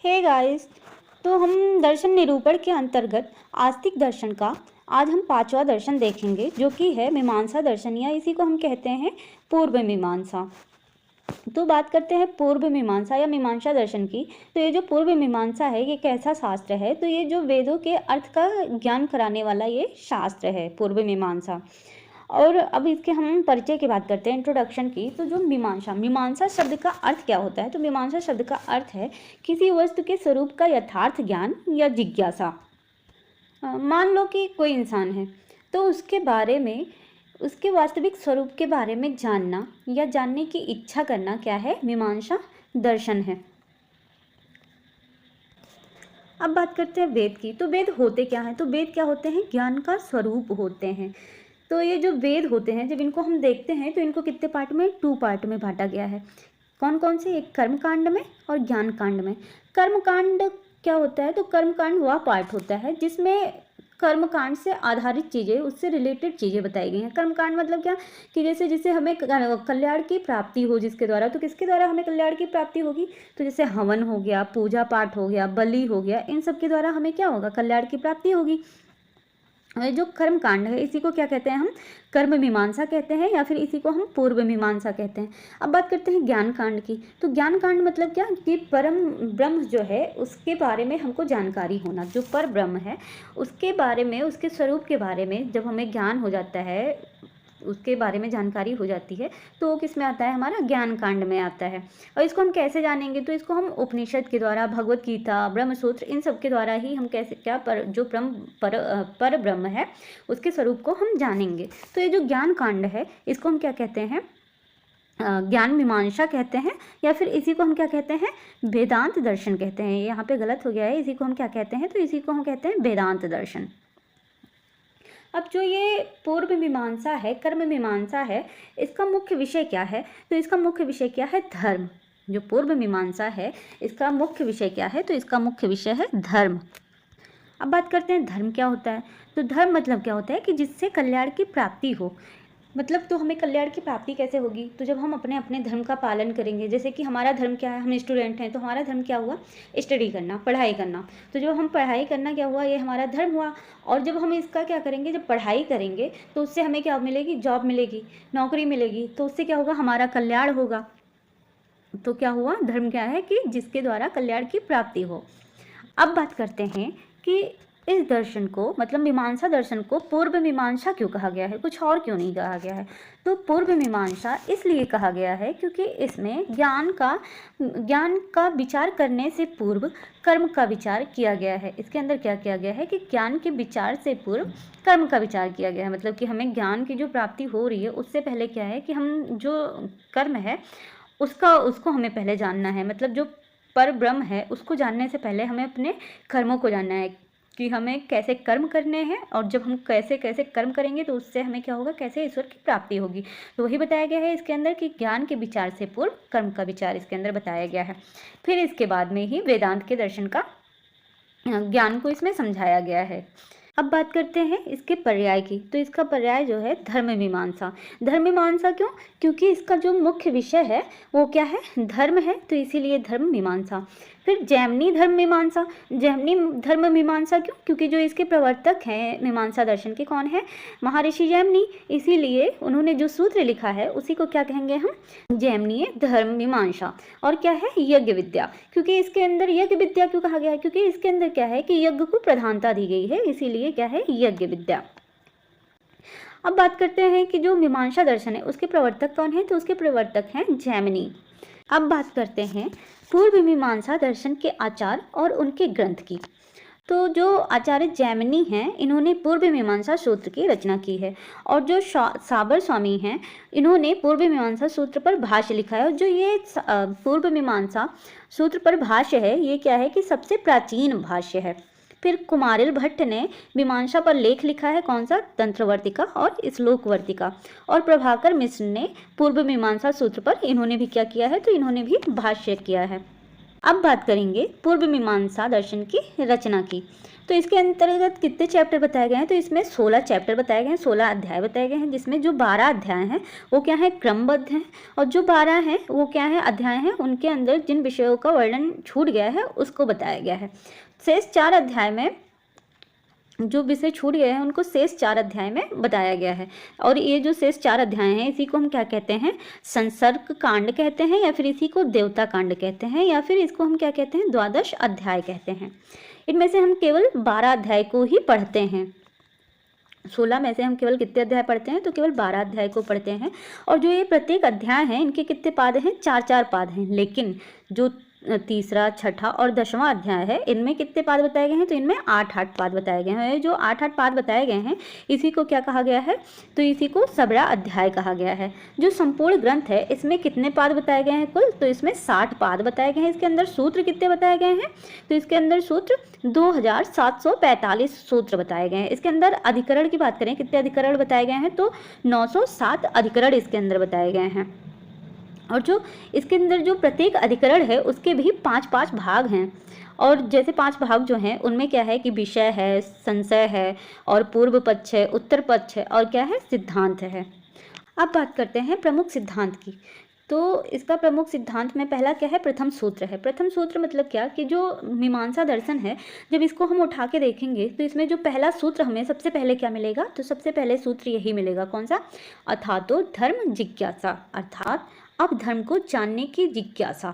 Hey guys, तो हम दर्शन निरूपण के अंतर्गत आस्तिक दर्शन का आज हम पांचवा दर्शन देखेंगे, जो कि है मीमांसा दर्शन, या इसी को हम कहते हैं पूर्व मीमांसा। तो बात करते हैं पूर्व मीमांसा या मीमांसा दर्शन की। तो ये जो पूर्व मीमांसा है, ये कैसा शास्त्र है? तो ये जो वेदों के अर्थ का ज्ञान कराने वाला ये शास्त्र है पूर्व मीमांसा। और अब इसके हम परिचय की बात करते हैं, इंट्रोडक्शन की। तो जो मीमांसा, मीमांसा शब्द का अर्थ क्या होता है? तो मीमांसा शब्द का अर्थ है किसी वस्तु के स्वरूप का यथार्थ ज्ञान या जिज्ञासा। मान लो कि कोई इंसान है, तो उसके बारे में, उसके वास्तविक स्वरूप के बारे में जानना या जानने की इच्छा करना क्या है? मीमांसा दर्शन है। अब बात करते हैं वेद की। तो वेद होते क्या हैं? तो वेद क्या होते हैं? ज्ञान का स्वरूप होते हैं। तो ये जो वेद होते हैं, जब इनको हम देखते हैं तो इनको कितने पार्ट में? 2 पार्ट में बांटा गया है। कौन कौन से? एक कर्म कांड में और ज्ञान कांड में। कर्म कांड क्या होता है? तो कर्म कांड वह पार्ट होता है जिसमें कर्म कांड से आधारित चीज़ें, उससे रिलेटेड चीज़ें बताई गई हैं। कर्म कांड मतलब क्या कि जैसे जिससे हमें कल्याण की प्राप्ति हो, जिसके द्वारा, तो किसके द्वारा हमें कल्याण की प्राप्ति होगी? तो जैसे हवन हो गया, पूजा पाठ हो गया, बलि हो गया, इन सब के द्वारा हमें क्या होगा? कल्याण की प्राप्ति होगी। जो कर्म कांड है, इसी को क्या कहते हैं हम? कर्म मीमांसा कहते हैं, या फिर इसी को हम पूर्व मीमांसा कहते हैं। अब बात करते हैं ज्ञान कांड की। तो ज्ञान कांड मतलब क्या कि परम ब्रह्म जो है उसके बारे में हमको जानकारी होना। जो पर ब्रह्म है उसके बारे में, उसके स्वरूप के बारे में जब हमें ज्ञान हो जाता है, उसके बारे में जानकारी हो जाती है, तो वो किस में आता है? हमारा ज्ञान कांड में आता है। और इसको हम कैसे जानेंगे? तो इसको हम उपनिषद के द्वारा, भगवत गीता, ब्रह्मसूत्र, इन सब के द्वारा ही हम कैसे, क्या पर जो पर ब्रह्म है उसके स्वरूप को हम जानेंगे। तो ये जो ज्ञान कांड है, इसको हम क्या कहते हैं? ज्ञान मीमांसा कहते हैं, या फिर इसी को हम क्या कहते हैं? वेदांत दर्शन कहते हैं। यहाँ पे गलत हो गया है, इसी को हम क्या कहते हैं? तो इसी को हम कहते हैं वेदांत दर्शन। अब जो ये पूर्व मीमांसा है, कर्म मीमांसा है, इसका मुख्य विषय क्या है? तो इसका मुख्य विषय क्या है? धर्म। जो पूर्व मीमांसा है, इसका मुख्य विषय क्या है? तो इसका मुख्य विषय है धर्म। अब बात करते हैं धर्म क्या होता है। तो धर्म मतलब क्या होता है कि जिससे कल्याण की प्राप्ति हो। मतलब तो हमें कल्याण की प्राप्ति कैसे होगी? तो जब हम अपने अपने धर्म का पालन करेंगे। जैसे कि हमारा धर्म क्या है? हम स्टूडेंट हैं, तो हमारा धर्म क्या हुआ? स्टडी करना, पढ़ाई करना। तो जब हम पढ़ाई करना क्या हुआ? ये हमारा धर्म हुआ। और जब हम इसका क्या करेंगे? जब पढ़ाई करेंगे तो उससे हमें क्या मिलेगी? जॉब मिलेगी, नौकरी मिलेगी। तो उससे क्या होगा? हमारा कल्याण होगा। तो क्या हुआ? धर्म क्या है कि जिसके द्वारा कल्याण की प्राप्ति हो। अब बात करते हैं कि इस दर्शन को, मतलब मीमांसा दर्शन को पूर्व मीमांसा क्यों कहा गया है? कुछ और क्यों नहीं कहा गया है? तो पूर्व मीमांसा इसलिए कहा गया है क्योंकि इसमें ज्ञान का विचार करने से पूर्व कर्म का विचार किया गया है। इसके अंदर क्या किया गया है कि ज्ञान के विचार से पूर्व कर्म का विचार किया गया है। मतलब कि हमें ज्ञान की जो प्राप्ति हो रही है उससे पहले क्या है कि हम जो कर्म है उसको हमें पहले जानना है। मतलब जो पर ब्रह्म है उसको जानने से पहले हमें अपने कर्मों को जानना है कि हमें कैसे कर्म करने हैं, और जब हम कैसे कैसे कर्म करेंगे तो उससे हमें क्या होगा? कैसे ईश्वर की प्राप्ति होगी। तो वही बताया गया है इसके अंदर कि ज्ञान के विचार से पूर्व कर्म का विचार इसके अंदर बताया गया है। फिर इसके बाद में ही वेदांत के दर्शन का ज्ञान को इसमें समझाया गया है। अब बात करते हैं इसके पर्याय की। तो इसका पर्याय जो है धर्म मीमांसा। धर्म मीमांसा क्यों? क्योंकि इसका जो मुख्य विषय है वो क्या है? धर्म है, तो इसीलिए धर्म मीमांसा। फिर जैमिनी धर्म मीमांसा। जैमिनी धर्म मीमांसा क्यों? क्योंकि जो इसके प्रवर्तक हैं मीमांसा दर्शन के, कौन है? महर्षि जैमिनी। इसीलिए उन्होंने जो सूत्र लिखा है उसी को क्या कहेंगे हम? जैमिनीय धर्म मीमांसा। और क्या है? यज्ञ विद्या। क्योंकि इसके अंदर यज्ञ विद्या क्यों कहा गया है? क्योंकि इसके अंदर क्या है कि यज्ञ को प्रधानता दी गई है, इसीलिए क्या है? यज्ञ विद्या। अब बात करते हैं कि जो मीमांसा दर्शन है उसके प्रवर्तक कौन है? तो उसके प्रवर्तक हैं जैमिनी। अब बात करते हैं पूर्व मीमांसा दर्शन के आचार्य और उनके ग्रंथ की। तो जो आचार्य जैमिनी हैं, इन्होंने पूर्व मीमांसा सूत्र की रचना की है। और जो साबर स्वामी हैं, इन्होंने पूर्व मीमांसा सूत्र पर भाष्य लिखा है। और जो ये पूर्व मीमांसा सूत्र पर भाष्य है, ये क्या है कि सबसे प्राचीन भाष्य है। फिर कुमारिल भट्ट ने मीमांसा पर लेख लिखा है, कौन सा? तंत्रवर्तिका और श्लोकवर्तिका। और प्रभाकर मिश्र ने पूर्व मीमांसा सूत्र पर, इन्होंने भी क्या किया है? तो इन्होंने भी भाष्य किया है। अब बात करेंगे पूर्व मीमांसा दर्शन की रचना की। तो इसके अंतर्गत कितने चैप्टर बताए गए हैं, तो इसमें 16 चैप्टर बताए गए हैं, 16 अध्याय बताए गए हैं, जिसमें जो 12 अध्याय हैं वो क्या है, क्रमबद्ध हैं, और जो 12 हैं वो क्या है, अध्याय हैं, उनके अंदर जिन विषयों का वर्णन छूट गया है उसको बताया गया है। शेष 4 अध्याय में जो विषय छूट गए हैं उनको शेष 4 अध्याय में बताया गया है। और ये जो शेष 4 अध्याय हैं इसी को हम क्या कहते हैं, संसर्ग कांड कहते हैं, या फिर इसी को देवता कांड कहते हैं, या फिर इसको हम क्या कहते हैं, द्वादश अध्याय कहते हैं। इनमें से हम केवल 12 अध्याय को ही पढ़ते हैं। 16 में से हम केवल कितने अध्याय पढ़ते हैं, तो केवल 12 अध्याय को पढ़ते हैं। और जो ये प्रत्येक अध्याय हैं इनके कितने पाद हैं, 4-4 पाद हैं। लेकिन जो तीसरा, छठा और 10वां अध्याय है इनमें कितने पाद बताए गए हैं, तो इनमें 8-8 पाद बताए गए हैं। जो 8-8 पाद बताए गए हैं इसी को क्या कहा गया है, तो इसी को सबड़ा अध्याय कहा गया है। जो संपूर्ण ग्रंथ है इसमें कितने पाद बताए गए हैं कुल, तो इसमें 60 पाद बताए गए हैं। इसके अंदर सूत्र कितने बताए गए हैं, तो इसके अंदर सूत्र 2745 सूत्र बताए गए हैं। इसके अंदर अधिकरण की बात करें, कितने अधिकरण बताए गए हैं, तो 907 अधिकरण इसके अंदर बताए गए हैं। और जो इसके अंदर जो प्रत्येक अधिकरण है उसके भी 5-5 भाग हैं। और जैसे 5 भाग जो हैं उनमें क्या है कि विषय है, संशय है, और पूर्व पक्ष है, उत्तर पक्ष है, और क्या है, सिद्धांत है। अब बात करते हैं प्रमुख सिद्धांत की। तो इसका प्रमुख सिद्धांत में पहला क्या है, प्रथम सूत्र है। प्रथम सूत्र मतलब क्या कि जो मीमांसा दर्शन है जब इसको हम उठा के देखेंगे तो इसमें जो पहला सूत्र हमें सबसे पहले क्या मिलेगा, तो सबसे पहले सूत्र यही मिलेगा, कौन सा, अथातो धर्म जिज्ञासा, अर्थात अब धर्म को जानने की जिज्ञासा।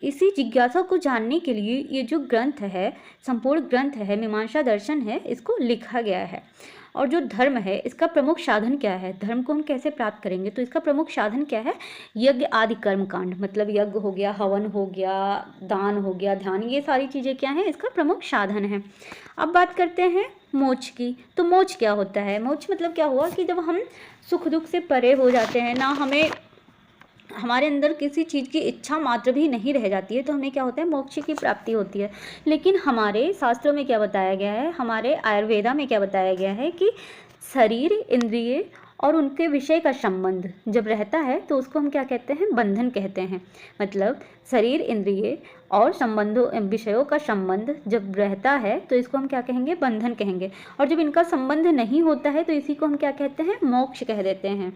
इसी जिज्ञासा को जानने के लिए ये जो ग्रंथ है, संपूर्ण ग्रंथ है, मीमांसा दर्शन है, इसको लिखा गया है। और जो धर्म है इसका प्रमुख साधन क्या है, धर्म को हम कैसे प्राप्त करेंगे, तो इसका प्रमुख साधन क्या है, यज्ञ आदि कर्म कांड, मतलब यज्ञ हो गया, हवन हो गया, दान हो गया, ध्यान, ये सारी चीज़ें क्या हैं, इसका प्रमुख साधन है। अब बात करते हैं मोक्ष की। तो मोक्ष क्या होता है, मोक्ष मतलब क्या हुआ कि जब हम सुख दुख से परे हो जाते हैं, ना हमें हमारे अंदर किसी चीज़ की इच्छा मात्र भी नहीं रह जाती है, तो हमें क्या होता है, मोक्ष की प्राप्ति होती है। लेकिन हमारे शास्त्रों में क्या बताया गया है, हमारे आयुर्वेदा में क्या बताया गया है कि शरीर, इंद्रिय और उनके विषय का संबंध जब रहता है तो उसको हम क्या कहते हैं, बंधन कहते हैं। मतलब शरीर, इंद्रिय और संबंधों, विषयों का संबंध जब रहता है तो इसको हम क्या कहेंगे, बंधन कहेंगे। और जब इनका संबंध नहीं होता है तो इसी को हम क्या कहते हैं, मोक्ष कह देते हैं।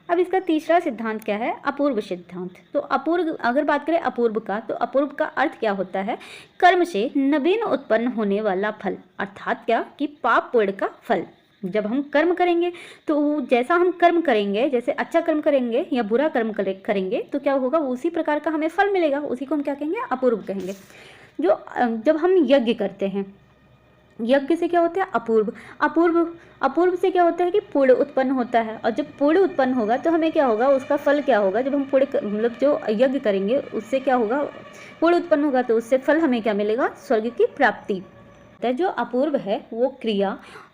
अब इसका तीसरा सिद्धांत क्या है, अपूर्व सिद्धांत। तो अपूर्व, अगर बात करें अपूर्व का, तो अपूर्व का अर्थ क्या होता है, कर्म से नवीन उत्पन्न होने वाला फल, अर्थात क्या कि पाप पुण्य का फल। जब हम कर्म करेंगे तो जैसा हम कर्म करेंगे, जैसे अच्छा कर्म करेंगे या बुरा कर्म करेंगे तो क्या होगा, उसी प्रकार का हमें फल मिलेगा, उसी को हम क्या कहेंगे, अपूर्व कहेंगे। जो जब हम यज्ञ करते हैं, यज्ञ से क्या होता है, अपूर्व। अपूर्व से क्या होता है कि पुण्य उत्पन्न होता है। और जब पुण्य उत्पन्न होगा तो हमें क्या होगा, उसका फल क्या होगा, जब हम पुण्य मतलब जो यज्ञ करेंगे उससे क्या होगा, पुण्य उत्पन्न होगा तो उससे फल हमें क्या मिलेगा, स्वर्ग की प्राप्ति। जो अपूर्व है वो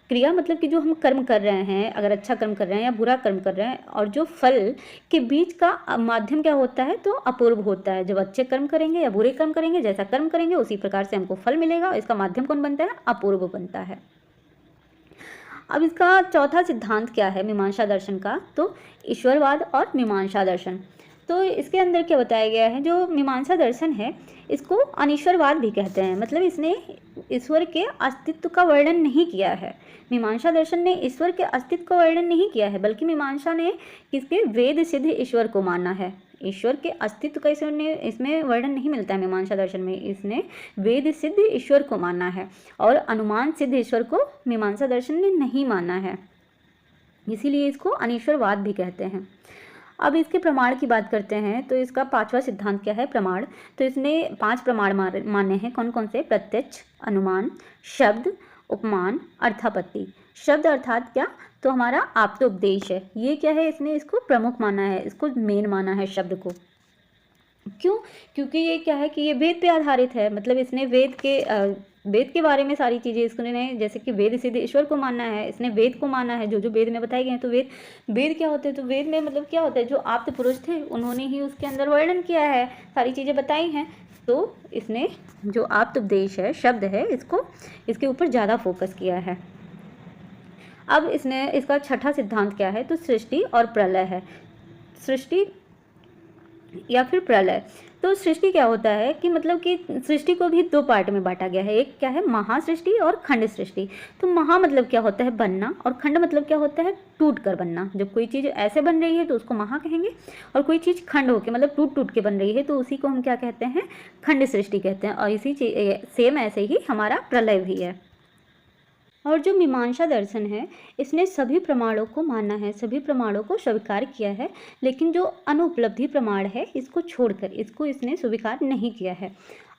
क्रिया मतलब कि जो हम कर्म कर रहे हैं, अगर अच्छा कर्म कर रहे हैं या बुरा कर्म कर रहे हैं, और जो फल के बीच का माध्यम क्या होता है, तो अपूर्व होता है। जब अच्छे कर्म करेंगे या बुरे कर्म करेंगे, जैसा कर्म करेंगे उसी प्रकार से हमको फल मिलेगा, इसका माध्यम कौन बनता है, अपूर्व बनता है। अब इसका चौथा सिद्धांत क्या है मीमांसा दर्शन का, तो ईश्वरवाद और मीमांसा दर्शन। तो इसके अंदर क्या बताया गया है, जो मीमांसा दर्शन है इसको अनीश्वरवाद भी कहते हैं। मतलब इसने ईश्वर के अस्तित्व का वर्णन नहीं किया है। मीमांसा दर्शन ने ईश्वर के अस्तित्व का वर्णन नहीं किया है, बल्कि मीमांसा ने किसके, वेद सिद्ध ईश्वर को माना है। ईश्वर के अस्तित्व का इसमें वर्णन नहीं मिलता है मीमांसा दर्शन में, इसने वेद सिद्ध ईश्वर को माना है। और अनुमान सिद्ध ईश्वर को मीमांसा दर्शन ने नहीं माना है, इसीलिए इसको अनीश्वरवाद भी कहते हैं। अब इसके प्रमाण की बात करते हैं, तो इसका पांचवा सिद्धांत क्या है, प्रमाण। तो इसने 5 प्रमाण माने हैं, कौन कौन से, प्रत्यक्ष, अनुमान, शब्द, उपमान, अर्थापत्ति। शब्द अर्थात क्या, तो हमारा आप्तोपदेश है, ये क्या है, इसने इसको प्रमुख माना है, इसको मेन माना है शब्द को। क्यों, क्योंकि ये क्या है कि ये वेद पे आधारित है। मतलब इसने वेद के बारे में सारी चीज़ें इसने, जैसे कि वेद सिद्ध ईश्वर को मानना है, इसने वेद को माना है, जो जो वेद में बताए गए हैं। तो वेद क्या होते हैं, तो वेद में मतलब क्या होता है, जो आप्त पुरुष थे उन्होंने ही उसके अंदर वर्णन किया है, सारी चीज़ें बताई हैं। तो इसने जो आप्त उपदेश है, शब्द है, इसके ऊपर ज़्यादा फोकस किया है। अब इसका छठा सिद्धांत क्या है, तो सृष्टि और प्रलय है। सृष्टि या फिर प्रलय। तो तो सृष्टि क्या होता है कि मतलब कि सृष्टि को भी दो पार्ट में बांटा गया है, एक क्या है महासृष्टि और खंड सृष्टि। तो महा मतलब क्या होता है बनना, और खंड मतलब क्या होता है टूट कर बनना। जब कोई चीज़ ऐसे बन रही है तो उसको महा कहेंगे, और कोई चीज़ खंड होकर मतलब टूट टूट के बन रही है तो उसी को हम क्या कहते हैं, खंड सृष्टि कहते हैं। और इसी सेम ऐसे ही हमारा प्रलय भी है। और जो मीमांसा दर्शन है, इसने सभी प्रमाणों को माना है, सभी प्रमाणों को स्वीकार किया है, लेकिन जो अनुपलब्धि प्रमाण है इसको छोड़कर इसको इसने स्वीकार नहीं किया है।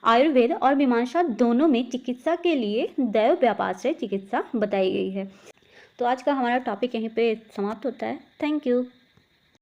आयुर्वेद और मीमांसा दोनों में चिकित्सा के लिए दैव व्यापार से चिकित्सा बताई गई है। तो आज का हमारा टॉपिक यहीं पे समाप्त होता है। Thank you.